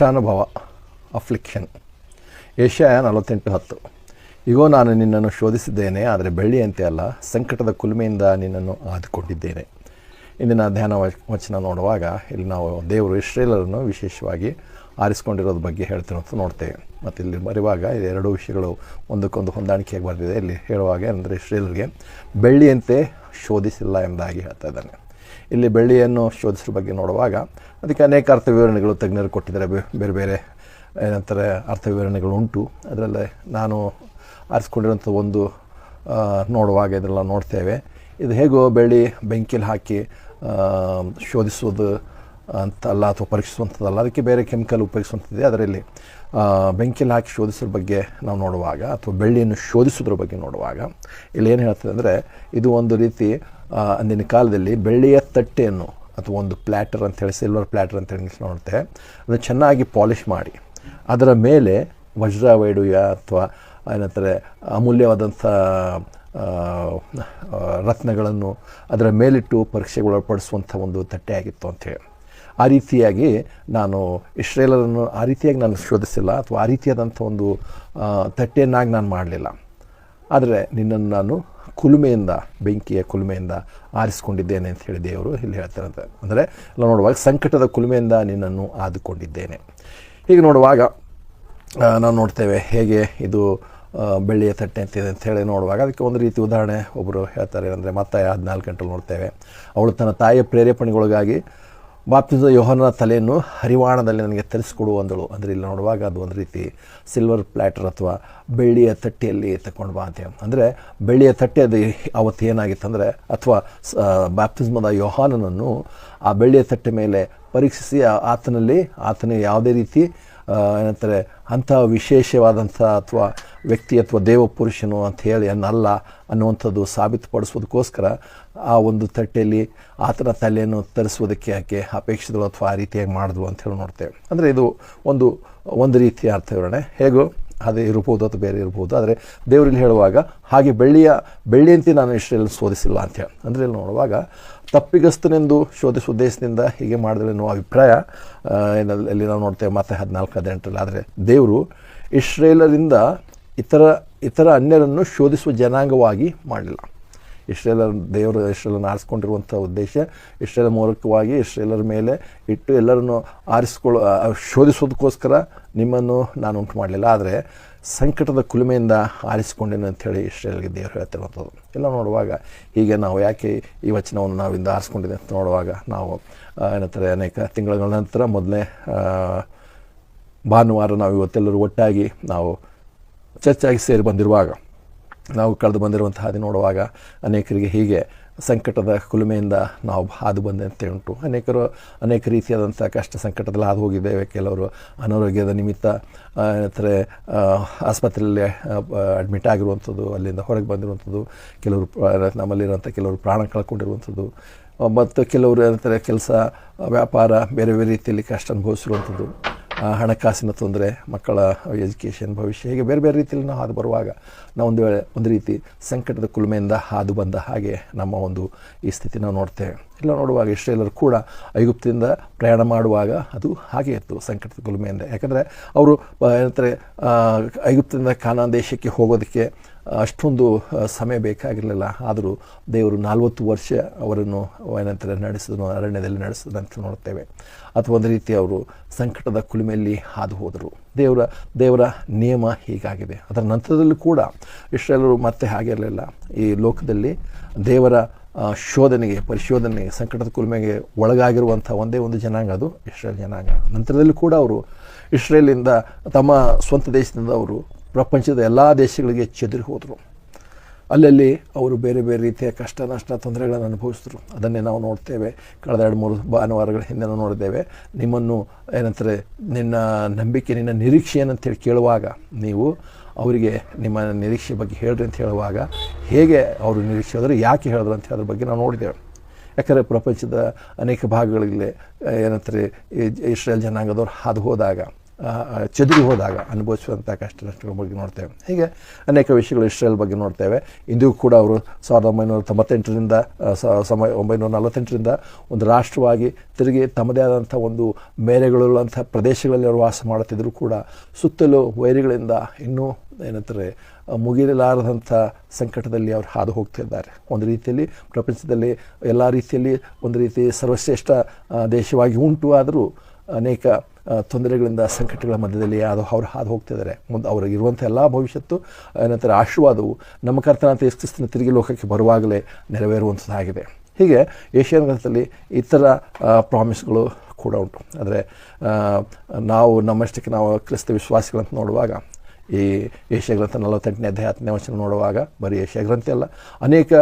ಕಷ್ಟಾನುಭವ, affliction. ಏಷಯ 48:10. ಈಗೋ ನಾನು ನಿನ್ನನ್ನು ಶೋಧಿಸಿದ್ದೇನೆ, ಆದರೆ ಬೆಳ್ಳಿಯಂತೆ ಅಲ್ಲ, ಸಂಕಟದ ಕುಲುಮೆಯಿಂದ ನಿನ್ನನ್ನು ಆದುಕೊಂಡಿದ್ದೇನೆ. ಇಂದಿನ ಧ್ಯಾನ ವಚನ ನೋಡುವಾಗ ಇಲ್ಲಿ ನಾವು ದೇವರು ಇಸ್ರೇಲರನ್ನು ವಿಶೇಷವಾಗಿ ಆರಿಸ್ಕೊಂಡಿರೋದ್ರ ಬಗ್ಗೆ ಹೇಳ್ತಿರೋದು ನೋಡ್ತೇವೆ. ಮತ್ತು ಇಲ್ಲಿ ಬರುವಾಗ ಇದು ಎರಡೂ ವಿಷಯಗಳು ಒಂದಕ್ಕೊಂದು ಹೊಂದಾಣಿಕೆಯಾಗಿ ಬರೆದಿದೆ. ಇಲ್ಲಿ ಹೇಳುವಾಗ ಅಂದರೆ ಇಸ್ರೇಲರಿಗೆ ಬೆಳ್ಳಿಯಂತೆ ಶೋಧಿಸಿಲ್ಲ ಎಂಬುದಾಗಿ ಹೇಳ್ತಾ ಇದ್ದಾನೆ. ಇಲ್ಲಿ ಬೆಳ್ಳಿಯನ್ನು ಶೋಧಿಸೋ ಬಗ್ಗೆ ನೋಡುವಾಗ ಅದಕ್ಕೆ ಅನೇಕ ಅರ್ಥ ವಿವರಣೆಗಳು ತಜ್ಞರು ಕೊಟ್ಟಿದ್ದಾರೆ. ಬೇರೆ ಬೇರೆ ಏನಂತಾರೆ ಅರ್ಥ ವಿವರಣೆಗಳು ಉಂಟು. ಅದರಲ್ಲೇ ನಾನು ಆರಿಸ್ಕೊಂಡಿರೋಂಥ ಒಂದು ನೋಡುವಾಗ ಇದೆಲ್ಲ ನೋಡ್ತೇವೆ. ಇದು ಹೇಗೋ ಬೆಳ್ಳಿ ಬೆಂಕಿಯಲ್ಲಿ ಹಾಕಿ ಶೋಧಿಸೋದು ಅಂತಲ್ಲ ಅಥವಾ ಪರೀಕ್ಷಿಸುವಂಥದ್ದಲ್ಲ, ಅದಕ್ಕೆ ಬೇರೆ ಕೆಮಿಕಲ್ ಉಪಯೋಗಿಸುವಂಥದ್ದೇ. ಅದರಲ್ಲಿ ಬೆಂಕಿಯಲ್ಲಿ ಹಾಕಿ ಶೋಧಿಸೋದ್ರ ಬಗ್ಗೆ ನಾವು ನೋಡುವಾಗ ಅಥವಾ ಬೆಳ್ಳಿಯನ್ನು ಶೋಧಿಸೋದ್ರ ಬಗ್ಗೆ ನೋಡುವಾಗ ಇಲ್ಲಿ ಏನು ಹೇಳ್ತದೆ ಅಂದರೆ, ಇದು ಒಂದು ರೀತಿ ಅಂದಿನ ಕಾಲದಲ್ಲಿ ಬೆಳ್ಳಿಯ ತಟ್ಟೆಯನ್ನು ಅಥವಾ ಒಂದು ಪ್ಲ್ಯಾಟರ್ ಅಂಥೇಳಿ, ಸಿಲ್ವರ್ ಪ್ಲ್ಯಾಟರ್ ಅಂತೇಳಿ ಇಂಗ್ಲೀಷ್ ನೋಡ್ತೇವೆ, ಅದನ್ನು ಚೆನ್ನಾಗಿ ಪಾಲಿಷ್ ಮಾಡಿ ಅದರ ಮೇಲೆ ವಜ್ರ ವೈಡೂರ್ಯ ಅಥವಾ ಏನಂತಾರೆ ಅಮೂಲ್ಯವಾದಂಥ ರತ್ನಗಳನ್ನು ಅದರ ಮೇಲಿಟ್ಟು ಪರೀಕ್ಷೆಗೊಳಪಡಿಸುವಂಥ ಒಂದು ತಟ್ಟೆ ಆಗಿತ್ತು ಅಂಥೇಳಿ. ಆ ರೀತಿಯಾಗಿ ನಾನು ಇಸ್ರೇಲರನ್ನು ಆ ರೀತಿಯಾಗಿ ನಾನು ಶೋಧಿಸಿಲ್ಲ ಅಥವಾ ಆ ರೀತಿಯಾದಂಥ ಒಂದು ತಟ್ಟೆಯನ್ನಾಗಿ ನಾನು ಮಾಡಲಿಲ್ಲ. ಆದರೆ ನಿನ್ನನ್ನು ನಾನು ಕುಲುಮೆಯಿಂದ, ಬೆಂಕಿಯ ಕುಲುಮೆಯಿಂದ ಆರಿಸ್ಕೊಂಡಿದ್ದೇನೆ ಅಂತ ಹೇಳಿ ದೇವರು ಇಲ್ಲಿ ಹೇಳ್ತಾರಂತೆ. ಅಂದರೆ ಎಲ್ಲ ನೋಡುವಾಗ ಸಂಕಟದ ಕುಲುಮೆಯಿಂದ ನಿನ್ನನ್ನು ಆದುಕೊಂಡಿದ್ದೇನೆ. ಹೀಗೆ ನೋಡುವಾಗ ನಾವು ನೋಡ್ತೇವೆ ಹೇಗೆ ಇದು ಬೆಳ್ಳಿಯ ತಟ್ಟೆ ಅಂತಿದೆ ಅಂಥೇಳಿ ನೋಡುವಾಗ ಅದಕ್ಕೆ ಒಂದು ರೀತಿ ಉದಾಹರಣೆ ಒಬ್ಬರು ಹೇಳ್ತಾರೆ. ಅಂದರೆ ಮತ್ತಾಯ 14 ನೋಡ್ತೇವೆ. ಅವಳು ತನ್ನ ತಾಯಿಯ ಪ್ರೇರೇಪಣೆಗೊಳಗಾಗಿ ಬಾಪ್ತಿಸ್ಮ ಯೋಹಾನನ ತಲೆಯನ್ನು ಹರಿವಾಣದಲ್ಲಿ ನನಗೆ ತರಿಸಿಕೊಡು ಅಂದಳು. ಅಂದರೆ ಇಲ್ಲಿ ನೋಡುವಾಗ ಅದು ಒಂದು ರೀತಿ ಸಿಲ್ವರ್ ಪ್ಲ್ಯಾಟರ್ ಅಥವಾ ಬೆಳ್ಳಿಯ ತಟ್ಟೆಯಲ್ಲಿ ತಗೊಂಡು ಬಾ ಅಂತ. ಅಂದರೆ ಬೆಳ್ಳಿಯ ತಟ್ಟೆ ಅದು ಅವತ್ತು ಏನಾಗಿತ್ತಂದರೆ, ಅಥವಾ ಬಾಪ್ತಿಸ್ಮದ ಯೋಹಾನನನ್ನು ಆ ಬೆಳ್ಳಿಯ ತಟ್ಟೆ ಮೇಲೆ ಪರೀಕ್ಷಿಸಿ ಆತನ ಯಾವುದೇ ರೀತಿ ಏನಂತಾರೆ ಅಂಥ ವಿಶೇಷವಾದಂಥ ಅಥವಾ ವ್ಯಕ್ತಿ ಅಥವಾ ದೇವಪುರುಷನು ಅಂತ ಹೇಳಿ ಅನ್ನಲ್ಲ ಅನ್ನುವಂಥದ್ದು ಸಾಬೀತುಪಡಿಸೋದಕ್ಕೋಸ್ಕರ ಆ ಒಂದು ತಟ್ಟೆಯಲ್ಲಿ ಆತನ ತಲೆಯನ್ನು ತರಿಸುವುದಕ್ಕೆ ಆಕೆ ಅಪೇಕ್ಷಿತಳು ಅಥವಾ ಆ ರೀತಿಯಾಗಿ ಮಾಡಿದ್ಳು ಅಂತ ಹೇಳಿ ನೋಡ್ತೇವೆ. ಅಂದರೆ ಇದು ಒಂದು ರೀತಿಯ ಅರ್ಥ ವಿವರಣೆ. ಹೇಗೋ ಅದೇ ಇರ್ಬೋದು ಅಥವಾ ಬೇರೆ ಇರ್ಬೋದು. ಆದರೆ ದೇವರಲ್ಲಿ ಹೇಳುವಾಗ ಹಾಗೆ ಬೆಳ್ಳಿಯಂತೆ ನಾನು ಇಸ್ರೇಲ್ ಶೋಧಿಸಿಲ್ಲ ಅಂತೇಳಿ. ಅಂದರೆ ಇಲ್ಲಿ ನೋಡುವಾಗ ತಪ್ಪಿಗಸ್ತನೆಂದು ಶೋಧಿಸುವ ಉದ್ದೇಶದಿಂದ ಹೀಗೆ ಮಾಡಿದ್ರೆ ಅನ್ನೋ ಅಭಿಪ್ರಾಯ ಇಲ್ಲಿ ನಾವು ನೋಡ್ತೇವೆ ಮತ್ತೆ 14:18. ಆದರೆ ದೇವರು ಇಸ್ರೇಲರಿಂದ ಇತರ ಅನ್ಯರನ್ನು ಶೋಧಿಸುವ ಜನಾಂಗವಾಗಿ ಮಾಡಲಿಲ್ಲ. ದೇವರು ಇಸ್ರೇಲನ್ನು ಆರಿಸ್ಕೊಂಡಿರುವಂಥ ಉದ್ದೇಶ ಇಸ್ರೇಲ್ ಮೂಲಕವಾಗಿ ಇಸ್ರೇಲರ ಮೇಲೆ ಇಟ್ಟು ಎಲ್ಲರನ್ನು ಶೋಧಿಸೋದಕ್ಕೋಸ್ಕರ ನಿಮ್ಮನ್ನು ನಾನು ಉಂಟು ಮಾಡಲಿಲ್ಲ, ಆದರೆ ಸಂಕಟದ ಕುಲುಮೆಯಿಂದ ಆರಿಸಿಕೊಂಡೇನೆ ಅಂಥೇಳಿ ಇಸ್ರೇಲ್ಗೆ ದೇವರು ಹೇಳ್ತಿರುವಂಥದ್ದು. ಎಲ್ಲ ನೋಡುವಾಗ ಹೀಗೆ ನಾವು ಯಾಕೆ ಈ ವಚನವನ್ನು ನಾವಿಂದ ಆರಿಸ್ಕೊಂಡಿದೆ ಅಂತ ನೋಡುವಾಗ ನಾವು ಏನಂತಾರೆ ಅನೇಕ ತಿಂಗಳ ನಂತರ ಮೊದಲನೇ ಭಾನುವಾರ ನಾವು ಇವತ್ತೆಲ್ಲರೂ ಒಟ್ಟಾಗಿ ನಾವು ಚರ್ಚಾಗಿ ಸೇರಿ ಬಂದಿರುವಾಗ ನಾವು ಕಳೆದು ಬಂದಿರುವಂಥ ಹಾದಿ ನೋಡುವಾಗ ಅನೇಕರಿಗೆ ಹೀಗೆ ಸಂಕಟದ ಕುಲುಮೆಯಿಂದ ನಾವು ಹಾದು ಬಂದಂತೆ ಉಂಟು. ಅನೇಕ ರೀತಿಯಾದಂಥ ಕಷ್ಟ ಸಂಕಟದಲ್ಲಿ ಹಾದು ಹೋಗಿದ್ದೇವೆ. ಕೆಲವರು ಅನಾರೋಗ್ಯದ ನಿಮಿತ್ತ ಏನಂತಾರೆ ಆಸ್ಪತ್ರೆಯಲ್ಲಿ ಅಡ್ಮಿಟ್ ಆಗಿರುವಂಥದ್ದು, ಅಲ್ಲಿಂದ ಹೊರಗೆ ಬಂದಿರುವಂಥದ್ದು, ಕೆಲವರು ನಮ್ಮಲ್ಲಿರುವಂಥ ಕೆಲವರು ಪ್ರಾಣ ಕಳ್ಕೊಂಡಿರುವಂಥದ್ದು, ಮತ್ತು ಕೆಲವರು ಏನಂತಾರೆ ಕೆಲಸ ವ್ಯಾಪಾರ ಬೇರೆ ಬೇರೆ ರೀತಿಯಲ್ಲಿ ಕಷ್ಟ ಅನುಭವಿಸಿರುವಂಥದ್ದು, ಹಣಕಾಸಿನ ತೊಂದರೆ, ಮಕ್ಕಳ ಎಜುಕೇಷನ್, ಭವಿಷ್ಯ, ಹೀಗೆ ಬೇರೆ ಬೇರೆ ರೀತಿಯಲ್ಲಿ ನಾವು ಹಾದು ಬರುವಾಗ ನಾವು ಒಂದು ರೀತಿ ಸಂಕಟದ ಕುಲುಮೆಯಿಂದ ಹಾದು ಬಂದ ಹಾಗೆ ನಮ್ಮ ಒಂದು ಈ ಸ್ಥಿತಿ ನಾವು ನೋಡ್ತೇವೆ. ಇಲ್ಲ ನೋಡುವಾಗ ಇಸ್ರೇಲರು ಕೂಡ ಐಗುಪ್ತದಿಂದ ಪ್ರಯಾಣ ಮಾಡುವಾಗ ಅದು ಹಾಗೆ ಇತ್ತು, ಸಂಕಟದ ಕುಲುಮೆಯಿಂದ. ಯಾಕಂದರೆ ಅವರು ಏನಂತಾರೆ ಐಗುಪ್ತದಿಂದ ಕಾನಾನ್ ದೇಶಕ್ಕೆ ಹೋಗೋದಕ್ಕೆ ಅಷ್ಟೊಂದು ಸಮಯ ಬೇಕಾಗಿರಲಿಲ್ಲ. ಆದರೂ ದೇವರು 40 ವರ್ಷ ಅವರನ್ನು ಏನಂತಾರೆ ನಡೆಸಿದನು, ಅರಣ್ಯದಲ್ಲಿ ನಡೆಸಿದ್ರು ಅಂತ ನೋಡ್ತೇವೆ. ಅಥವಾ ಒಂದು ರೀತಿ ಅವರು ಸಂಕಟದ ಕುಲುಮೆಯಲ್ಲಿ ಹಾದು ಹೋದರು. ದೇವರ ನಿಯಮ ಹೀಗಾಗಿದೆ. ಅದರ ನಂತರದಲ್ಲೂ ಕೂಡ ಇಸ್ರೇಲರು ಮತ್ತೆ ಹಾಗಿರಲಿಲ್ಲ. ಈ ಲೋಕದಲ್ಲಿ ದೇವರ ಪರಿಶೋಧನೆಗೆ ಸಂಕಟದ ಕುಲುಮೆಗೆ ಒಳಗಾಗಿರುವಂಥ ಒಂದೇ ಒಂದು ಜನಾಂಗ, ಅದು ಇಸ್ರೇಲ್ ಜನಾಂಗ. ನಂತರದಲ್ಲೂ ಕೂಡ ಅವರು ಇಸ್ರೇಲಿಂದ ತಮ್ಮ ಸ್ವಂತ ದೇಶದಿಂದ ಅವರು ಪ್ರಪಂಚದ ಎಲ್ಲ ದೇಶಗಳಿಗೆ ಚೆದರಿ ಹೋದರು. ಅಲ್ಲಲ್ಲಿ ಅವರು ಬೇರೆ ಬೇರೆ ರೀತಿಯ ಕಷ್ಟ ನಷ್ಟ ತೊಂದರೆಗಳನ್ನು ಅನುಭವಿಸಿದ್ರು. ಅದನ್ನೇ ನಾವು ನೋಡ್ತೇವೆ. ಕಳೆದ 2-3 ಭಾನುವಾರಗಳ ಹಿಂದೆ ನಾವು ನೋಡಿದ್ದೇವೆ. ನಿಮ್ಮನ್ನು ಏನಂತಾರೆ ನಿನ್ನ ನಂಬಿಕೆ, ನಿನ್ನ ನಿರೀಕ್ಷೆ ಏನಂತೇಳಿ ಕೇಳುವಾಗ ನೀವು ಅವರಿಗೆ ನಿಮ್ಮ ನಿರೀಕ್ಷೆ ಬಗ್ಗೆ ಹೇಳ್ರಿ ಅಂತ ಹೇಳುವಾಗ ಹೇಗೆ ಅವರು ನಿರೀಕ್ಷೆ ಹೇಳಿದ್ರು, ಯಾಕೆ ಹೇಳಿದ್ರು ಅಂತ ಹೇಳೋದ್ರ ಬಗ್ಗೆ ನಾವು ನೋಡಿದ್ದೇವೆ. ಯಾಕಂದರೆ ಪ್ರಪಂಚದ ಅನೇಕ ಭಾಗಗಳಲ್ಲಿ ಏನಂತಾರೆ ಇಸ್ರೇಲ್ ಜನಾಂಗದವ್ರು ಹಾದು ಹೋದಾಗ ಚದುರಿ ಹೋದಾಗ ಅನುಭವಿಸುವಂಥ ಕಷ್ಟ ನಷ್ಟಗಳ ಬಗ್ಗೆ ನೋಡ್ತೇವೆ. ಹೀಗೆ ಅನೇಕ ವಿಷಯಗಳು ಇಸ್ರೇಲ್ ಬಗ್ಗೆ ನೋಡ್ತೇವೆ. ಇಂದಿಗೂ ಕೂಡ ಅವರು 1998ರಿಂದ 1948ರಿಂದ ಒಂದು ರಾಷ್ಟ್ರವಾಗಿ ತಿರುಗಿ ತಮ್ಮದೇ ಆದಂಥ ಒಂದು ಮೇರೆಗಳುಳ್ಳಂಥ ಪ್ರದೇಶಗಳಲ್ಲಿ ಅವರು ವಾಸ ಮಾಡುತ್ತಿದ್ದರೂ ಕೂಡ ಸುತ್ತಲೂ ವೈರಿಗಳಿಂದ ಇನ್ನೂ ಏನಂತಾರೆ ಮುಗಿಲಾರದಂಥ ಸಂಕಟದಲ್ಲಿ ಅವರು ಹಾದು ಹೋಗ್ತಿದ್ದಾರೆ. ಒಂದು ರೀತಿಯಲ್ಲಿ ಪ್ರಪಂಚದಲ್ಲಿ ಎಲ್ಲ ರೀತಿಯಲ್ಲಿ ಒಂದು ರೀತಿ ಸರ್ವಶ್ರೇಷ್ಠ ದೇಶವಾಗಿ ಉಂಟು, ಆದರೂ ಅನೇಕ ತೊಂದರೆಗಳಿಂದ ಸಂಕಟಗಳ ಮಧ್ಯದಲ್ಲಿ ಅವರು ಹಾದು ಹೋಗ್ತಿದ್ದಾರೆ. ಮುಂದೆ ಅವರಿಗಿರುವಂಥ ಎಲ್ಲ ಭವಿಷ್ಯತ್ತು ಏನಂತಾರೆ ಆಶೀರ್ವಾದವು ನಮ್ಮ ಕರ್ತನಾದ ಯೇಸು ಕ್ರಿಸ್ತನ ತಿರುಗಿ ಲೋಕಕ್ಕೆ ಬರುವಾಗಲೇ ನೆರವೇರುವಂಥದ್ದಾಗಿದೆ. ಹೀಗೆ ಏಷ್ಯನ್ ಗ್ರಂಥದಲ್ಲಿ ಇತರ ಪ್ರಾಮಿಸ್ಗಳು ಕೂಡ ಉಂಟು. ಆದರೆ ನಾವು ನಮ್ಮಷ್ಟಕ್ಕೆ ನಾವು ಕ್ರಿಸ್ತ ವಿಶ್ವಾಸಿಗಳಂತ ನೋಡುವಾಗ ಈ ಏಷ್ಯಾ ಗ್ರಂಥ 48ನೇ ಅಧ್ಯಾಯ 10ನೇ ವಚನ ನೋಡುವಾಗ ಬರೀ ಏಷ್ಯಾ ಗ್ರಂಥ ಅಲ್ಲ, ಅನೇಕ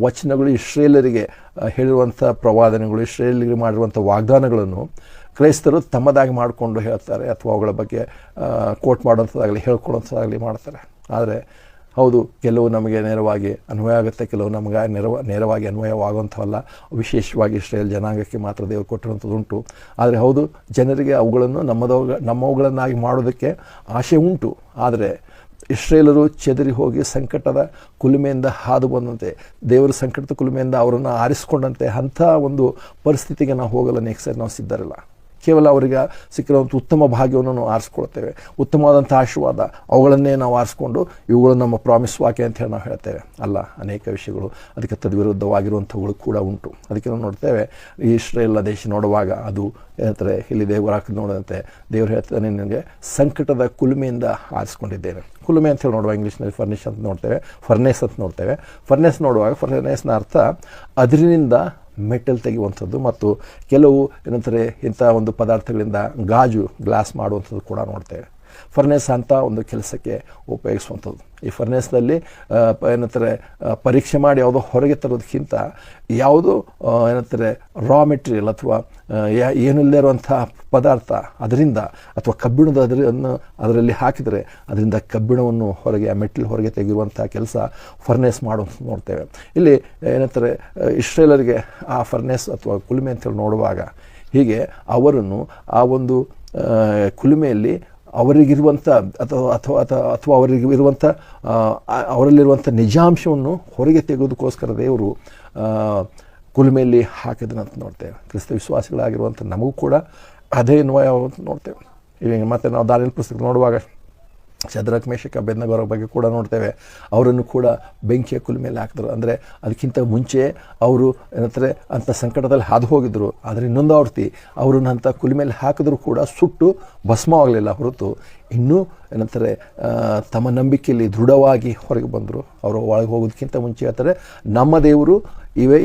ವಚನಗಳು ಇಸ್ರೇಲರಿಗೆ ಹೇಳಿರುವಂಥ ಪ್ರವಾದನೆಗಳು, ಇಸ್ರೇಲರಿಗೆ ಮಾಡಿರುವಂಥ ವಾಗ್ದಾನಗಳನ್ನು ಕ್ರೈಸ್ತರು ತಮ್ಮದಾಗಿ ಮಾಡಿಕೊಂಡು ಹೇಳ್ತಾರೆ, ಅಥವಾ ಅವುಗಳ ಬಗ್ಗೆ ಕೋಟ್ ಮಾಡುವಂಥದ್ದಾಗಲಿ ಹೇಳ್ಕೊಡುವಂಥದ್ದಾಗಲಿ ಮಾಡ್ತಾರೆ. ಆದರೆ ಹೌದು, ಕೆಲವು ನಮಗೆ ನೇರವಾಗಿ ಅನ್ವಯ ಆಗುತ್ತೆ, ಕೆಲವು ನಮಗೆ ನೇರವಾಗಿ ಅನ್ವಯವಾಗುವಂಥವಲ್ಲ. ವಿಶೇಷವಾಗಿ ಇಸ್ರೇಲ್ ಜನಾಂಗಕ್ಕೆ ಮಾತ್ರ ದೇವರು ಕೊಟ್ಟಿರುವಂಥದ್ದುಂಟು. ಆದರೆ ಹೌದು, ಜನರಿಗೆ ಅವುಗಳನ್ನು ನಮ್ಮವುಗಳನ್ನಾಗಿ ಮಾಡೋದಕ್ಕೆ ಆಶೆ ಉಂಟು. ಆದರೆ ಇಸ್ರೇಲರು ಚೆದರಿ ಹೋಗಿ ಸಂಕಟದ ಕುಲುಮೆಯಿಂದ ಹಾದು ಬಂದಂತೆ, ದೇವರ ಸಂಕಟದ ಕುಲುಮೆಯಿಂದ ಅವರನ್ನು ಆರಿಸಿಕೊಂಡಂತೆ ಅಂಥ ಒಂದು ಪರಿಸ್ಥಿತಿಗೆ ನಾವು ಹೋಗಲು ಅನೇಕ ಸರಿ ನಾವು ಸಿದ್ಧರಿಲ್ಲ. ಕೇವಲ ಅವರಿಗೆ ಸಿಕ್ಕಿರುವಂಥ ಉತ್ತಮ ಭಾಗ್ಯವನ್ನು ನಾವು ಆರಿಸ್ಕೊಳ್ತೇವೆ, ಉತ್ತಮವಾದಂಥ ಆಶೀರ್ವಾದ ಅವುಗಳನ್ನೇ ನಾವು ಆರಿಸ್ಕೊಂಡು ಇವುಗಳು ನಮ್ಮ ಪ್ರಾಮಿಸ್ ವಾಕ್ಯ ಅಂತ ಹೇಳಿ ನಾವು ಹೇಳ್ತೇವೆ. ಅಲ್ಲ, ಅನೇಕ ವಿಷಯಗಳು ಅದಕ್ಕೆ ತದ್ವಿರುದ್ಧವಾಗಿರುವಂಥವುಗಳು ಕೂಡ ಉಂಟು. ಅದಕ್ಕೆ ನಾವು ನೋಡ್ತೇವೆ, ಈ ಇಸ್ರೇಲ್ ದೇಶ ನೋಡುವಾಗ ಅದು ಹೇಳ್ತಾರೆ, ಇಲ್ಲಿ ದೇವರ ನೋಡಿದಂತೆ ದೇವರು ಹೇಳ್ತಾನೆ, ನಿನಗೆ ಸಂಕಟದ ಕುಲುಮೆಯಿಂದ ಆರಿಸ್ಕೊಂಡಿದ್ದೇನೆ. ಕುಲುಮೆ ಅಂತ ಹೇಳಿ ನೋಡುವಾಗ ಇಂಗ್ಲೀಷ್ನಲ್ಲಿ ಫರ್ನಿಶ್ ಅಂತ ನೋಡ್ತೇವೆ, ಫರ್ನೇಸ್ ಅಂತ ನೋಡ್ತೇವೆ. ಫರ್ನೇಸ್ ನೋಡುವಾಗ ಫರ್ನೇಸ್ನ ಅರ್ಥ ಅದರಿನಿಂದ ಮೆಟಲ್ ತೆಗೆಯುವಂಥದ್ದು, ಮತ್ತು ಕೆಲವು ಏನಂತಾರೆ ಇಂಥ ಒಂದು ಪದಾರ್ಥಗಳಿಂದ ಗ್ಲಾಸ್ ಮಾಡುವಂಥದ್ದು ಕೂಡ ನೋಡ್ತೇವೆ. ಫರ್ನೇಸ್ ಅಂತ ಒಂದು ಕೆಲಸಕ್ಕೆ ಉಪಯೋಗಿಸುವಂಥದ್ದು. ಈ ಫರ್ನೇಸ್ನಲ್ಲಿ ಏನಂತಾರೆ ಪರೀಕ್ಷೆ ಮಾಡಿ ಯಾವುದೋ ಹೊರಗೆ ತರೋದಕ್ಕಿಂತ ಯಾವುದು ಏನಂತಾರೆ ರಾ ಮೆಟೀರಿಯಲ್ ಅಥವಾ ಏನಿಲ್ಲದೆ ಇರುವಂಥ ಪದಾರ್ಥ ಅದರಿಂದ, ಅಥವಾ ಕಬ್ಬಿಣದ ಅದರಲ್ಲಿ ಹಾಕಿದರೆ ಅದರಿಂದ ಕಬ್ಬಿಣವನ್ನು ಹೊರಗೆ, ಆ ಮೆಟಲ್ ಹೊರಗೆ ತೆಗೆಯುವಂಥ ಕೆಲಸ ಫರ್ನೇಸ್ ಮಾಡುವಂಥದ್ದು ನೋಡ್ತೇವೆ. ಇಲ್ಲಿ ಏನಂತಾರೆ ಇಸ್ರೇಲರಿಗೆ ಆ ಫರ್ನೇಸ್ ಅಥವಾ ಕುಲುಮೆ ಅಂತೇಳಿ ನೋಡುವಾಗ ಹೀಗೆ ಅವರನ್ನು ಆ ಒಂದು ಕುಲುಮೆಯಲ್ಲಿ ಅವರಿಗಿರುವಂಥ ಅಥವಾ ಅವರಿಗಿರುವಂಥ ಅವರಲ್ಲಿರುವಂಥ ನಿಜಾಂಶವನ್ನು ಹೊರಗೆ ತೆಗೆಯೋದಕ್ಕೋಸ್ಕರ ದೇವರು ಕುಲುಮೆಯಲ್ಲಿ ಹಾಕಿದನಂತ ನೋಡ್ತೇವೆ. ಕ್ರಿಸ್ತ ವಿಶ್ವಾಸಿಗಳಾಗಿರುವಂಥ ನಮಗೂ ಕೂಡ ಅದೇ ಅನ್ವಯ ನೋಡ್ತೇವೆ. ಈಗ ಮತ್ತು ನಾವು ದಾನಿಯೇಲ ಪುಸ್ತಕ ನೋಡುವಾಗ ಶದ್ರಕ್ ಮೇಷಕ ಅಬೇದ್ನೆಗೋರ ಬಗ್ಗೆ ಕೂಡ ನೋಡ್ತೇವೆ. ಅವರನ್ನು ಕೂಡ ಬೆಂಕಿಯ ಕುಲುಮೆಯಲ್ಲಿ ಹಾಕಿದ್ರು. ಅಂದರೆ ಅದಕ್ಕಿಂತ ಮುಂಚೆ ಅವರು ಏನಂತಾರೆ ಅಂಥ ಸಂಕಟದಲ್ಲಿ ಹಾದು ಹೋಗಿದ್ದರು. ಆದರೆ ಇನ್ನೊಂದು ಆವೃತ್ತಿ ಅವರನ್ನು ಅಂಥ ಕುಲುಮೆಯಲ್ಲಿ ಹಾಕಿದ್ರು ಕೂಡ ಸುಟ್ಟು ಭಸ್ಮವಾಗಲಿಲ್ಲ ಹೊರತು ಇನ್ನೂ ಏನಂತಾರೆ ತಮ್ಮ ನಂಬಿಕೆಯಲ್ಲಿ ದೃಢವಾಗಿ ಹೊರಗೆ ಬಂದರು. ಅವರು ಒಳಗೆ ಹೋಗೋದಕ್ಕಿಂತ ಮುಂಚೆ ಹೇಳ್ತಾರೆ, ನಮ್ಮ ದೇವರು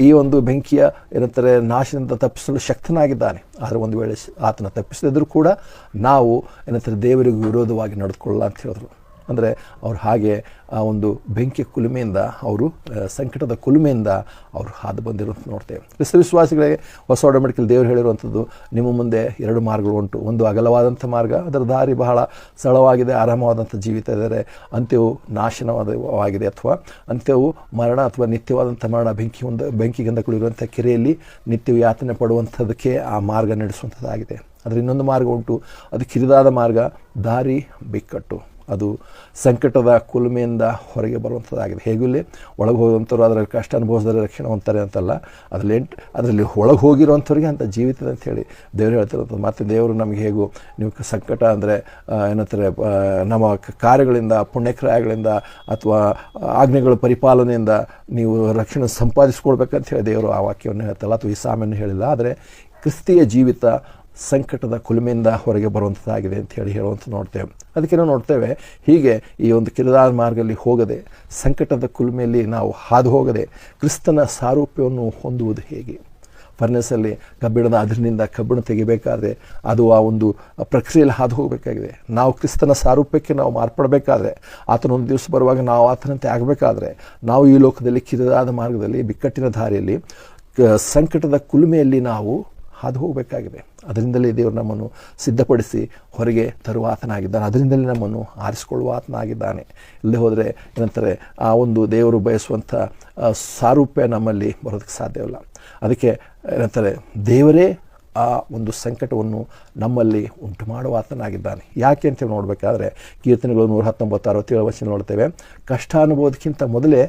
ಈ ಒಂದು ಬೆಂಕಿಯ ಏನಂತಾರೆ ನಾಶದಿಂದ ತಪ್ಪಿಸಲು ಶಕ್ತನಾಗಿದ್ದಾನೆ. ಆದರೆ ಒಂದು ವೇಳೆ ಆತನ ತಪ್ಪಿಸದಿದ್ದರೂ ಕೂಡ ನಾವು ಏನಂತಾರೆ ದೇವರಿಗೆ ವಿರೋಧವಾಗಿ ನಡೆದುಕೊಳ್ಳಲ್ಲ ಅಂತ ಹೇಳಿದ್ರು. ಅಂದರೆ ಅವ್ರು ಹಾಗೆ ಆ ಒಂದು ಬೆಂಕಿಯ ಕುಲುಮೆಯಿಂದ, ಅವರು ಸಂಕಟದ ಕುಲುಮೆಯಿಂದ ಅವರು ಹಾದು ಬಂದಿರೋದು ನೋಡ್ತೇವೆ. ಕ್ರಿಸ್ತ ವಿಶ್ವಾಸಿಗಳಿಗೆ ಹೊಸ ಒಡಂಬಡಿಕೆಯಲ್ಲಿ ದೇವರು ಹೇಳಿರುವಂಥದ್ದು, ನಿಮ್ಮ ಮುಂದೆ 2 ಮಾರ್ಗಗಳು ಉಂಟು. ಒಂದು ಅಗಲವಾದಂಥ ಮಾರ್ಗ, ಅದರ ದಾರಿ ಬಹಳ ಸರಳವಾಗಿದೆ, ಆರಾಮವಾದಂಥ ಜೀವಿತ ಇದ್ದಾರೆ. ಅಂತ್ಯವು ನಾಶನವಾಗಿದೆ, ಅಥವಾ ಅಂತ್ಯವು ಮರಣ ಅಥವಾ ನಿತ್ಯವಾದಂಥ ಮರಣ, ಬೆಂಕಿಗಿಂದ ಕುಳಿರುವಂಥ ಕೆರೆಯಲ್ಲಿ ನಿತ್ಯವೂ ಯಾತನೆ ಪಡುವಂಥದ್ದಕ್ಕೆ ಆ ಮಾರ್ಗ ನಡೆಸುವಂಥದ್ದಾಗಿದೆ. ಅದರ ಇನ್ನೊಂದು ಮಾರ್ಗ ಉಂಟು, ಅದು ಕಿರಿದಾದ ಮಾರ್ಗ, ದಾರಿ ಬಿಕ್ಕಟ್ಟು, ಅದು ಸಂಕಟದ ಕುಲುಮೆಯಿಂದ ಹೊರಗೆ ಬರುವಂಥದ್ದಾಗಿದೆ. ಹೇಗಿಲ್ಲಿ ಒಳಗೆ ಹೋಗುವಂಥವ್ರು ಅದರಲ್ಲಿ ಕಷ್ಟ ಅನುಭವಿಸಿದ್ರೆ ರಕ್ಷಣೆ ಹೊಂದ್ತಾರೆ ಅಂತಲ್ಲ, ಅದರಲ್ಲಿ ಒಳಗೆ ಹೋಗಿರುವಂಥವ್ರಿಗೆ ಅಂಥ ಜೀವಿತದ ಅಂಥೇಳಿ ದೇವರು ಹೇಳ್ತಿರೋದು. ಮತ್ತು ದೇವರು ನಮಗೆ ಹೇಗೂ ನೀವು ಸಂಕಟ ಅಂದರೆ ಏನಂತಾರೆ ನಮ್ಮ ಕಾರ್ಯಗಳಿಂದ, ಪುಣ್ಯಕ್ರಿಯೆಗಳಿಂದ ಅಥವಾ ಆಜ್ಞೆಗಳ ಪರಿಪಾಲನೆಯಿಂದ ನೀವು ರಕ್ಷಣೆ ಸಂಪಾದಿಸ್ಕೊಳ್ಬೇಕಂತ ಹೇಳಿ ದೇವರು ಆ ವಾಕ್ಯವನ್ನು ಹೇಳ್ತಲ್ಲ, ಅಥವಾ ಈ ಸಾಮೆಯನ್ನು ಹೇಳಿಲ್ಲ. ಆದರೆ ಕ್ರಿಸ್ತಿಯ ಜೀವಿತ ಸಂಕಟದ ಕುಲುಮೆಯಿಂದ ಹೊರಗೆ ಬರುವಂಥದ್ದಾಗಿದೆ ಅಂತ ಹೇಳುವಂಥ ನೋಡ್ತೇವೆ. ಅದಕ್ಕೆ ನಾವು ನೋಡ್ತೇವೆ, ಹೀಗೆ ಈ ಒಂದು ಕಿರಿದಾದ ಮಾರ್ಗದಲ್ಲಿ ಹೋಗದೆ, ಸಂಕಟದ ಕುಲುಮೆಯಲ್ಲಿ ನಾವು ಹಾದು ಹೋಗದೆ ಕ್ರಿಸ್ತನ ಸಾರೂಪ್ಯವನ್ನು ಹೊಂದುವುದು ಹೇಗೆ? ಫರ್ನೆಸಲ್ಲಿ ಅದರಿಂದ ಕಬ್ಬಿಣ ತೆಗಿಬೇಕಾದ್ರೆ ಅದು ಆ ಒಂದು ಪ್ರಕ್ರಿಯೆಯಲ್ಲಿ ಹಾದು ಹೋಗಬೇಕಾಗಿದೆ. ನಾವು ಕ್ರಿಸ್ತನ ಸಾರೂಪ್ಯಕ್ಕೆ ನಾವು ಮಾರ್ಪಡಬೇಕಾದ್ರೆ, ಆತನೊಂದು ದಿವಸ ಬರುವಾಗ ನಾವು ಆತನಂತೆ ಆಗಬೇಕಾದ್ರೆ, ನಾವು ಈ ಲೋಕದಲ್ಲಿ ಕಿರಿದಾದ ಮಾರ್ಗದಲ್ಲಿ, ಬಿಕ್ಕಟ್ಟಿನ ದಾರಿಯಲ್ಲಿ, ಸಂಕಟದ ಕುಲುಮೆಯಲ್ಲಿ ನಾವು ಹಾದು ಹೋಗಬೇಕಾಗಿದೆ. ಅದರಿಂದಲೇ ದೇವರು ನಮ್ಮನ್ನು ಸಿದ್ಧಪಡಿಸಿ ಹೊರಗೆ ತರುವ ಆತನಾಗಿದ್ದಾನೆ. ಅದರಿಂದಲೇ ನಮ್ಮನ್ನು ಆರಿಸಿಕೊಳ್ಳುವ ಆತನಾಗಿದ್ದಾನೆ. ಇಲ್ಲೇ ಹೋದರೆ ಏನಂತಾರೆ ಆ ಒಂದು ದೇವರು ಬಯಸುವಂಥ ಸಾರೂಪ್ಯ ನಮ್ಮಲ್ಲಿ ಬರೋದಕ್ಕೆ ಸಾಧ್ಯವಿಲ್ಲ. ಅದಕ್ಕೆ ಏನಂತಾರೆ ದೇವರೇ ಆ ಒಂದು ಸಂಕಟವನ್ನು ನಮ್ಮಲ್ಲಿ ಉಂಟು ಮಾಡುವ ಆತನಾಗಿದ್ದಾನೆ. ಯಾಕೆ ಅಂತೇಳಿ ನೋಡಬೇಕಾದ್ರೆ ಕೀರ್ತನೆಗಳು 119:67 ವಚನ ನೋಡ್ತೇವೆ, ಕಷ್ಟಾನುಭವದಕ್ಕಿಂತ ಮೊದಲೇ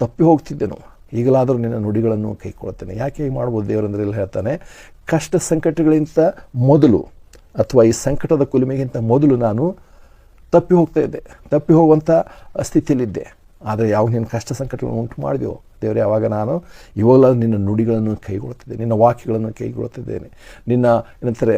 ತಪ್ಪಿ ಹೋಗ್ತಿದ್ದೆನು, ಈಗಲಾದರೂ ನಿನ್ನ ನುಡಿಗಳನ್ನು ಕೈಕೊಳ್ತೇನೆ. ಯಾಕೆ ಹೀಗೆ ಮಾಡ್ಬೋದು ದೇವರಂದ್ರೆ ಇಲ್ಲಿ ಹೇಳ್ತಾನೆ, ಕಷ್ಟ ಸಂಕಟಗಳಿಂತ ಮೊದಲು ಅಥವಾ ಈ ಸಂಕಟದ ಕುಲುಮೆಗಿಂತ ಮೊದಲು ನಾನು ತಪ್ಪಿ ಹೋಗ್ತಾ ಇದ್ದೆ, ತಪ್ಪಿ ಹೋಗುವಂಥ ಸ್ಥಿತಿಯಲ್ಲಿದ್ದೆ. ಆದರೆ ಯಾವ ನಿನ್ನ ಕಷ್ಟ ಸಂಕಟಗಳನ್ನು ಉಂಟು ಮಾಡಿದೆಯೋ ದೇವರೇ, ಆವಾಗ ನಾನು ಇವಾಗ ನಿನ್ನ ನುಡಿಗಳನ್ನು ಕೈಗೊಳ್ತಿದ್ದೇನೆ, ನಿನ್ನ ವಾಕ್ಯಗಳನ್ನು ಕೈಗೊಳ್ತಿದ್ದೇನೆ, ನಿನ್ನ ಏನಂತಾರೆ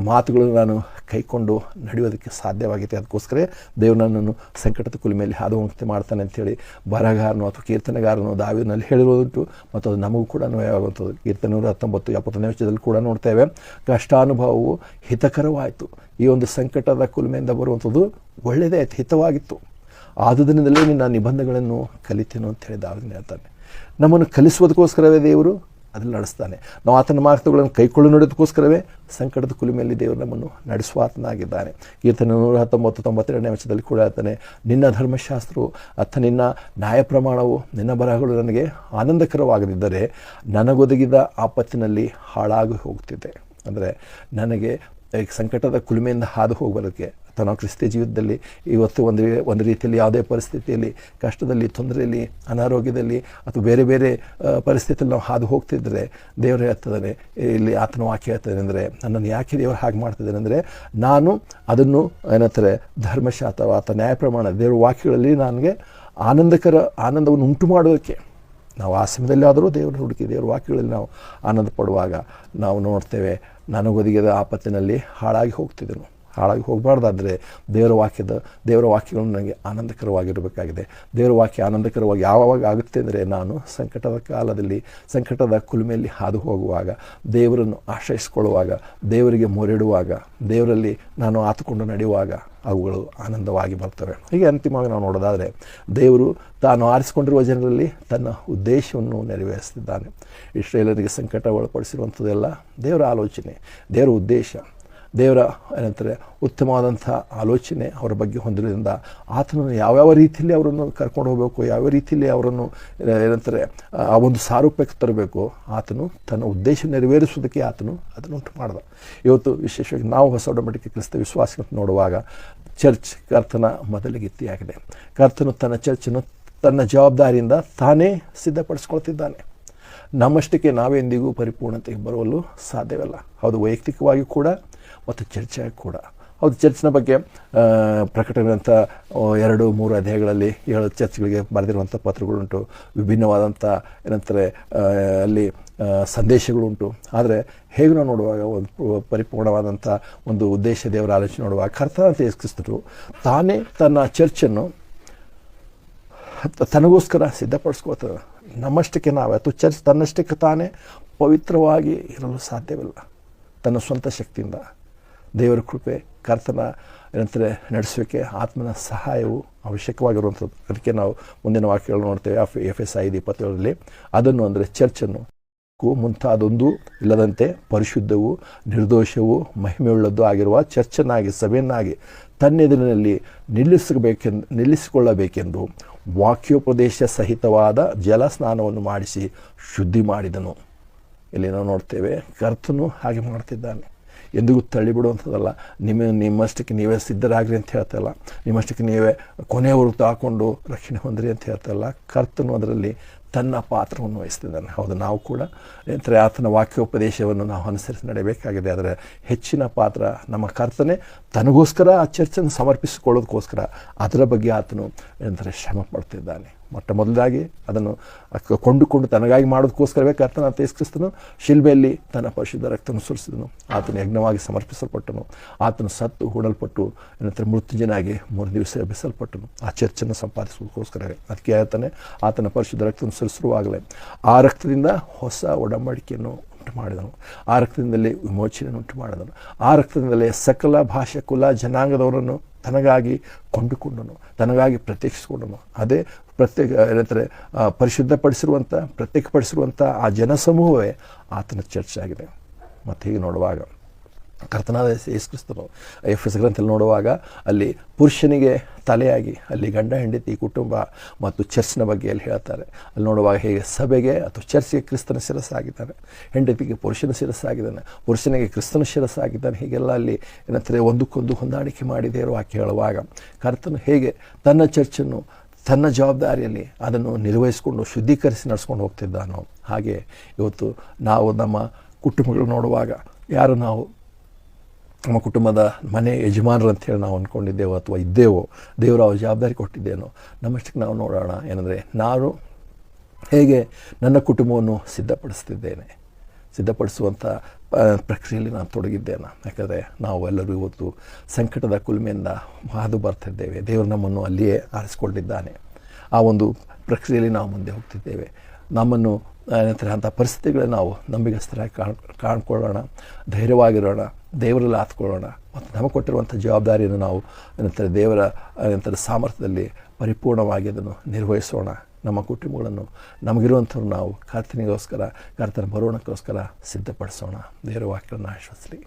ಮಾತುಗಳನ್ನು ನಾನು ಕೈಕೊಂಡು ನಡೆಯೋದಕ್ಕೆ ಸಾಧ್ಯವಾಗಿದೆ. ಅದಕ್ಕೋಸ್ಕರ ದೇವರು ನನ್ನನ್ನು ಸಂಕಟದ ಕುಲಿಮೆಯಲ್ಲಿ ಹಾದು ಹೋಗ್ತೆ ಮಾಡ್ತಾನೆ ಅಂಥೇಳಿ ಬರಹಗಾರನು ಅಥವಾ ಕೀರ್ತನೆಗಾರನು ದಾವೀದನಲ್ಲಿ ಹೇಳಿರೋದುಂಟು. ಮತ್ತು ಅದು ನಮಗೂ ಕೂಡ ಅನ್ವಯವಾಗುವಂಥದ್ದು. ಕೀರ್ತನೆ 119:70 ವಚನದಲ್ಲಿ ಕೂಡ ನೋಡ್ತೇವೆ, ಕಷ್ಟಾನುಭವವು ಹಿತಕರವಾಯಿತು. ಈ ಒಂದು ಸಂಕಟದ ಕುಲಿಮೆಯಿಂದ ಬರುವಂಥದ್ದು ಒಳ್ಳೆಯದೇ ಆಯಿತು, ಹಿತವಾಗಿತ್ತು. ಆದುದರಿಂದಲೇ ನಿನ್ನ ನಿಬಂಧಗಳನ್ನು ಕಲಿತೇನು ಅಂತೇಳಿ ದಾವೀದನು ಹೇಳ್ತಾನೆ. ನಮ್ಮನ್ನು ಕಲಿಸುವುದಕ್ಕೋಸ್ಕರವೇ ದೇವರು ಅದನ್ನು ನಡೆಸ್ತಾನೆ. ನಾವು ಆತನ ಮಾತುಗಳನ್ನು ಕೈಕೊಳ್ಳು ನೋಡೋದಕ್ಕೋಸ್ಕರವೇ ಸಂಕಟದ ಕುಲಿಮೆಯಲ್ಲಿ ದೇವರು ನಮ್ಮನ್ನು ನಡೆಸುವ ಆತನಾಗಿದ್ದಾನೆ. ಕೀರ್ತನೆ 119:92 ವಚನದಲ್ಲಿ ಕೂಡ ಹೇಳ್ತಾನೆ, ನಿನ್ನ ಧರ್ಮಶಾಸ್ತ್ರವು ಅಥವಾ ನಿನ್ನ ನ್ಯಾಯ ಪ್ರಮಾಣವು ನಿನ್ನ ಬರಹಗಳು ನನಗೆ ಆನಂದಕರವಾಗದಿದ್ದರೆ ನನಗೊದಗಿದ ಆಪತ್ತಿನಲ್ಲಿ ಹಾಳಾಗಿ ಹೋಗ್ತಿದ್ದೆ. ಅಂದರೆ ನನಗೆ ಸಂಕಟದ ಕುಲಿಮೆಯಿಂದ ಹಾದು ಹೋಗಬರೋಕ್ಕೆ ಅಥವಾ ನಾವು ಕ್ರಿಸ್ತ ಜೀವಿತದಲ್ಲಿ ಇವತ್ತು ಒಂದು ರೀತಿಯಲ್ಲಿ ಯಾವುದೇ ಪರಿಸ್ಥಿತಿಯಲ್ಲಿ ಕಷ್ಟದಲ್ಲಿ, ತೊಂದರೆಯಲ್ಲಿ, ಅನಾರೋಗ್ಯದಲ್ಲಿ ಅಥವಾ ಬೇರೆ ಬೇರೆ ಪರಿಸ್ಥಿತಿಯಲ್ಲಿ ನಾವು ಹಾದು ಹೋಗ್ತಿದ್ದರೆ ದೇವರು ಹೇಳ್ತಿದ್ದಾನೆ, ಇಲ್ಲಿ ಆತನ ವಾಕ್ಯ ಹೇಳ್ತಾನೆ ಅಂದರೆ, ನನ್ನನ್ನು ಯಾಕೆ ದೇವರು ಹಾಗೆ ಮಾಡ್ತಿದ್ದಾನೆ ಅಂದರೆ, ನಾನು ಅದನ್ನು ಏನಂತಾರೆ ಧರ್ಮಶಾಸ್ತ್ರ ಅಥವಾ ನ್ಯಾಯ ಪ್ರಮಾಣ ದೇವರ ವಾಕ್ಯಗಳಲ್ಲಿ ನನಗೆ ಆನಂದವನ್ನು ಉಂಟು ಮಾಡೋದಕ್ಕೆ ನಾವು ಆ ಸಮಯದಲ್ಲಿ ಆದರೂ ದೇವರು ಹುಡುಕಿ ದೇವರ ವಾಕ್ಯಗಳಲ್ಲಿ ನಾವು ಆನಂದ ಪಡುವಾಗ ನಾವು ನೋಡ್ತೇವೆ, ನನಗೊದಗಿದ ಆಪತ್ತಿನಲ್ಲಿ ಹಾಳಾಗಿ ಹೋಗ್ತಿದ್ದೆನು. ಹಾಳಾಗಿ ಹೋಗಬಾರ್ದಾದರೆ ದೇವರ ವಾಕ್ಯಗಳು ನನಗೆ ಆನಂದಕರವಾಗಿರಬೇಕಾಗಿದೆ. ದೇವರ ವಾಕ್ಯ ಆನಂದಕರವಾಗಿ ಯಾವಾಗ ಆಗುತ್ತೆ ಅಂದರೆ, ನಾನು ಸಂಕಟದ ಕಾಲದಲ್ಲಿ ಸಂಕಟದ ಕುಲುಮೆಯಲ್ಲಿ ಹಾದು ಹೋಗುವಾಗ, ದೇವರನ್ನು ಆಶ್ರಯಿಸಿಕೊಳ್ಳುವಾಗ, ದೇವರಿಗೆ ಮೊರೆಡುವಾಗ, ದೇವರಲ್ಲಿ ನಾನು ಆತುಕೊಂಡು ನಡೆಯುವಾಗ ಅವುಗಳು ಆನಂದವಾಗಿ ಬರ್ತವೆ. ಹೀಗೆ ಅಂತಿಮವಾಗಿ ನಾವು ನೋಡೋದಾದರೆ, ದೇವರು ತಾನು ಆರಿಸಿಕೊಂಡಿರುವ ಜನರಲ್ಲಿ ತನ್ನ ಉದ್ದೇಶವನ್ನು ನೆರವೇರಿಸ್ತಿದ್ದಾನೆ. ಇಸ್ರಾಯೇಲರಿಗೆ ಸಂಕಟ ಒಳಪಡಿಸಿರುವಂಥದ್ದೆಲ್ಲ ದೇವರ ಆಲೋಚನೆ, ದೇವರ ಉದ್ದೇಶ, ದೇವರ ಏನಂತಾರೆ ಉತ್ತಮವಾದಂಥ ಆಲೋಚನೆ ಅವರ ಬಗ್ಗೆ ಹೊಂದಿರೋದ್ರಿಂದ ಆತನನ್ನು ಯಾವ್ಯಾವ ರೀತಿಯಲ್ಲಿ ಅವರನ್ನು ಕರ್ಕೊಂಡು ಹೋಗಬೇಕು, ಯಾವ ರೀತಿಯಲ್ಲಿ ಅವರನ್ನು ಏನಂತಾರೆ ಆ ಒಂದು ಸಾರೂಪ್ಯಕ್ಕೆ ತರಬೇಕು, ಆತನು ತನ್ನ ಉದ್ದೇಶ ನೆರವೇರಿಸೋದಕ್ಕೆ ಆತನು ಅದನ್ನು ಉಂಟು ಮಾಡ್ದ. ಇವತ್ತು ವಿಶೇಷವಾಗಿ ನಾವು ಹೊಸ ಒಡಂಬಡಿಕೆ ಕ್ರಿಸ್ತ ವಿಶ್ವಾಸ ನೋಡುವಾಗ ಚರ್ಚ್ ಕರ್ತನ ಮೊದಲಿಗಿತ್ತಿಯಾಗಿದೆ. ಕರ್ತನು ತನ್ನ ಚರ್ಚನ್ನು ತನ್ನ ಜವಾಬ್ದಾರಿಯಿಂದ ತಾನೇ ಸಿದ್ಧಪಡಿಸ್ಕೊಳ್ತಿದ್ದಾನೆ. ನಮ್ಮಷ್ಟಕ್ಕೆ ನಾವೆಂದಿಗೂ ಪರಿಪೂರ್ಣತೆಗೆ ಬರಲು ಸಾಧ್ಯವಿಲ್ಲ. ಹೌದು, ವೈಯಕ್ತಿಕವಾಗಿ ಕೂಡ ಮತ್ತು ಚರ್ಚಾಗಿ ಕೂಡ. ಹೌದು, ಚರ್ಚ್ನ ಬಗ್ಗೆ ಪ್ರಕಟಣೆಂಥ 2-3 ಅಧ್ಯಾಯಗಳಲ್ಲಿ 7 ಚರ್ಚ್ಗಳಿಗೆ ಬರೆದಿರುವಂಥ ಪತ್ರಗಳುಂಟು, ವಿಭಿನ್ನವಾದಂಥ ಏನಂತಾರೆ ಅಲ್ಲಿ ಸಂದೇಶಗಳುಂಟು. ಆದರೆ ಹೇಗೆ ನಾವು ನೋಡುವಾಗ ಒಂದು ಪರಿಪೂರ್ಣವಾದಂಥ ಒಂದು ಉದ್ದೇಶ ದೇವರ ಆಲೋಚನೆ ನೋಡುವಾಗ ಕರ್ತನಾದ ಯೇಸು ಕ್ರಿಸ್ತನು ತಾನೇ ತನ್ನ ಚರ್ಚನ್ನು ತನಗೋಸ್ಕರ ಸಿದ್ಧಪಡಿಸ್ಕೋತದೆ. ನಮ್ಮಷ್ಟಕ್ಕೆ ನಾವು ಅಥವಾ ಚರ್ಚ್ ತನ್ನಷ್ಟಕ್ಕೆ ತಾನೇ ಪವಿತ್ರವಾಗಿ ಇರಲು ಸಾಧ್ಯವಿಲ್ಲ. ತನ್ನ ಸ್ವಂತ ಶಕ್ತಿಯಿಂದ ದೇವರ ಕೃಪೆ, ಕರ್ತನ ಏನಂತಾರೆ ನಡೆಸೋಕ್ಕೆ ಆತ್ಮನ ಸಹಾಯವು ಅವಶ್ಯಕವಾಗಿರುವಂಥದ್ದು. ಅದಕ್ಕೆ ನಾವು ಮುಂದಿನ ವಾಕ್ಯಗಳು ನೋಡ್ತೇವೆ. ಎಫೆಸ 5:27 ಅದನ್ನು ಅಂದರೆ ಚರ್ಚನ್ನು ಮುಂತಾದೊಂದು ಇಲ್ಲದಂತೆ ಪರಿಶುದ್ಧವೂ ನಿರ್ದೋಷವೂ ಮಹಿಮೆಯುಳ್ಳದ್ದು ಆಗಿರುವ ಚರ್ಚನ್ನಾಗಿ, ಸಭೆಯನ್ನಾಗಿ ತನ್ನೆದುರಿನಲ್ಲಿ ನಿಲ್ಲಿಸಿಕೊಳ್ಳಬೇಕೆಂದು ವಾಕ್ಯೋಪದೇಶ ಸಹಿತವಾದ ಜಲ ಸ್ನಾನವನ್ನು ಮಾಡಿಸಿ ಶುದ್ಧಿ ಮಾಡಿದನು. ಇಲ್ಲಿ ನಾವು ನೋಡ್ತೇವೆ, ಕರ್ತನು ಹಾಗೆ ಮಾಡ್ತಿದ್ದಾನೆ. ಎಂದಿಗೂ ತಳ್ಳಿಬಿಡುವಂಥದ್ದಲ್ಲ. ನಿಮ್ಮಷ್ಟಕ್ಕೆ ನೀವೇ ಸಿದ್ಧರಾಗ್ರಿ ಅಂತ ಹೇಳ್ತಲ್ಲ, ನಿಮ್ಮಷ್ಟಕ್ಕೆ ನೀವೇ ಕೊನೆಯವರೆಗೂ ತಾಕೊಂಡು ರಕ್ಷಣೆ ಹೊಂದ್ರಿ ಅಂತ ಹೇಳ್ತಲ್ಲ. ಕರ್ತನು ಅದರಲ್ಲಿ ತನ್ನ ಪಾತ್ರವನ್ನು ವಹಿಸ್ತಿದ್ದಾನೆ. ಹೌದು, ನಾವು ಕೂಡ ಏನಂದರೆ ಆತನ ವಾಕ್ಯೋಪದೇಶವನ್ನು ನಾವು ಅನುಸರಿಸಿ ನಡೆಯಬೇಕಾಗಿದೆ. ಆದರೆ ಹೆಚ್ಚಿನ ಪಾತ್ರ ನಮ್ಮ ಕರ್ತನೆ ತನಗೋಸ್ಕರ ಆ ಚರ್ಚನ್ನು ಸಮರ್ಪಿಸಿಕೊಳ್ಳೋದಕ್ಕೋಸ್ಕರ ಅದರ ಬಗ್ಗೆ ಆತನು ಏನಂದರೆ ಶ್ರಮ ಪಡ್ತಿದ್ದಾನೆ. ಮೊಟ್ಟ ಮೊದಲಾಗಿ ಅದನ್ನು ಕೊಂಡುಕೊಂಡು ತನಗಾಗಿ ಮಾಡೋದಕ್ಕೋಸ್ಕರವೇ ಕರ್ತನಾದ ಯೇಸು ಕ್ರಿಸ್ತನು ಶಿಲ್ಬೆಯಲ್ಲಿ ತನ್ನ ಪರಿಶುದ್ಧ ರಕ್ತವನ್ನು ಸುರಿಸಿದನು. ಆತನು ಯಜ್ಞವಾಗಿ ಸಮರ್ಪಿಸಲ್ಪಟ್ಟನು. ಆತನು ಸತ್ತು ಹೂಡಲ್ಪಟ್ಟು ಏನಂತಾರೆ ಮೃತ್ಯುಂಜಯನಾಗಿ 3 ದಿವಸ ಎಬ್ಬಿಸಲ್ಪಟ್ಟನು ಆ ಚರ್ಚನ್ನು ಸಂಪಾದಿಸೋದಕ್ಕೋಸ್ಕರವೇ. ಅದಕ್ಕೆ ಹೇಳ್ತಾನೆ, ಆತನ ಪರಿಶುದ್ಧ ರಕ್ತವನ್ನು ಸುರಿಸಿರುವಾಗಲೇ ಆ ರಕ್ತದಿಂದ ಹೊಸ ಒಡಂಬಡಿಕೆಯನ್ನು ಉಂಟು ಮಾಡಿದನು. ಆ ರಕ್ತದಿಂದಲೇ ವಿಮೋಚನೆಯನ್ನು ಉಂಟು ಮಾಡಿದನು. ಆ ರಕ್ತದಿಂದಲೇ ಸಕಲ ಭಾಷೆ, ಕುಲ, ಜನಾಂಗದವರನ್ನು ತನಗಾಗಿ ಕೊಂಡುಕೊಂಡನು, ತನಗಾಗಿ ಪ್ರತ್ಯೇಕಿಸಿಕೊಂಡನು. ಅದೇ ಏನಂತಾರೆ ಪ್ರತ್ಯೇಕಪಡಿಸಿರುವಂಥ ಆ ಜನಸಮೂಹವೇ ಆತನ ಚರ್ಚ್ ಆಗಿದೆ. ಮತ್ತು ಹೀಗೆ ನೋಡುವಾಗ ಕರ್ತನಾದ ಯೇಸು ಕ್ರಿಸ್ತನು ಎಫೆಸ ಗ್ರಂಥದಲ್ಲಿ ನೋಡುವಾಗ ಅಲ್ಲಿ ಪುರುಷನಿಗೆ ತಲೆಯಾಗಿ ಅಲ್ಲಿ ಗಂಡ ಹೆಂಡತಿ ಕುಟುಂಬ ಮತ್ತು ಚರ್ಚ್ನ ಬಗ್ಗೆ ಅಲ್ಲಿ ಹೇಳ್ತಾರೆ. ಅಲ್ಲಿ ನೋಡುವಾಗ ಹೇಗೆ ಸಭೆಗೆ ಅಥವಾ ಚರ್ಚ್ಗೆ ಕ್ರಿಸ್ತನ ಶಿರಸ್ಸಾಗಿದ್ದಾನೆ, ಹೆಂಡತಿಗೆ ಪುರುಷನ ಶಿರಸ್ಸಾಗಿದ್ದಾನೆ, ಪುರುಷನಿಗೆ ಕ್ರಿಸ್ತನ ಶಿರಸ್ಸಾಗಿದ್ದಾನೆ. ಹೀಗೆಲ್ಲ ಅಲ್ಲಿ ಏನಂತಾರೆ ಒಂದಕ್ಕೊಂದು ಹೊಂದಾಣಿಕೆ ಮಾಡಿದೇ ಇರೋ ವಾಕ್ಯ ಹೇಳುವಾಗ ಕರ್ತನು ಹೇಗೆ ತನ್ನ ಚರ್ಚನ್ನು ತನ್ನ ಜವಾಬ್ದಾರಿಯಲ್ಲಿ ಅದನ್ನು ನಿರ್ವಹಿಸಿಕೊಂಡು ಶುದ್ಧೀಕರಿಸಿ ನಡೆಸ್ಕೊಂಡು ಹೋಗ್ತಿದ್ದಾನೋ, ಹಾಗೆ ಇವತ್ತು ನಾವು ನಮ್ಮ ಕುಟುಂಬಗಳು ನೋಡುವಾಗ ಯಾರು ನಾವು ನಮ್ಮ ಕುಟುಂಬದ ಮನೆ ಯಜಮಾನರು ಅಂತೇಳಿ ನಾವು ಅಂದ್ಕೊಂಡಿದ್ದೇವೋ ಅಥವಾ ಇದ್ದೇವೋ, ದೇವರು ಅವ್ರ ಜವಾಬ್ದಾರಿ ಕೊಟ್ಟಿದ್ದೇನೋ, ನಮ್ಮಷ್ಟಕ್ಕೆ ನಾವು ನೋಡೋಣ. ಏನಂದರೆ ನಾನು ಹೇಗೆ ನನ್ನ ಕುಟುಂಬವನ್ನು ಸಿದ್ಧಪಡಿಸುವಂಥ ಪ್ರಕ್ರಿಯೆಯಲ್ಲಿ ನಾನು ತೊಡಗಿದ್ದೇನೆ. ಯಾಕಂದರೆ ನಾವು ಎಲ್ಲರೂ ಇವತ್ತು ಸಂಕಟದ ಕುಲುಮೆಯಿಂದ ಹಾದು ಬರ್ತಿದ್ದೇವೆ. ದೇವರು ನಮ್ಮನ್ನು ಅಲ್ಲಿಯೇ ಆರಿಸಿಕೊಂಡಿದ್ದಾನೆ. ಆ ಒಂದು ಪ್ರಕ್ರಿಯೆಯಲ್ಲಿ ನಾವು ಮುಂದೆ ಹೋಗ್ತಿದ್ದೇವೆ. ನಮ್ಮನ್ನು ಏನಂತಾರೆ ಅಂಥ ಪರಿಸ್ಥಿತಿಗಳನ್ನ ನಾವು ನಂಬಿಗಸ್ತರಾಗಿ ಕಾಣ್ಕೊಳ್ಳೋಣ, ಧೈರ್ಯವಾಗಿರೋಣ, ದೇವರಲ್ಲಿ ಆತ್ಕೊಳ್ಳೋಣ ಮತ್ತು ನಮಗೆ ಕೊಟ್ಟಿರುವಂಥ ಜವಾಬ್ದಾರಿಯನ್ನು ನಾವು ಏನಂತಾರೆ ದೇವರ ಏನಂತಾರೆ ಸಾಮರ್ಥ್ಯದಲ್ಲಿ ಪರಿಪೂರ್ಣವಾಗಿ ಅದನ್ನು ನಿರ್ವಹಿಸೋಣ. ನಮ್ಮ ಕುಟುಂಬಗಳನ್ನು ನಮಗಿರುವಂಥವ್ರು ನಾವು ಕರ್ತನಿಗೋಸ್ಕರ, ಕರ್ತನ ಬರೋಣಕ್ಕೋಸ್ಕರ ಸಿದ್ಧಪಡಿಸೋಣ. ದೇವರ ವಾಕ್ಯಗಳನ್ನು ಆಶ್ವಸಿಸಲಿ.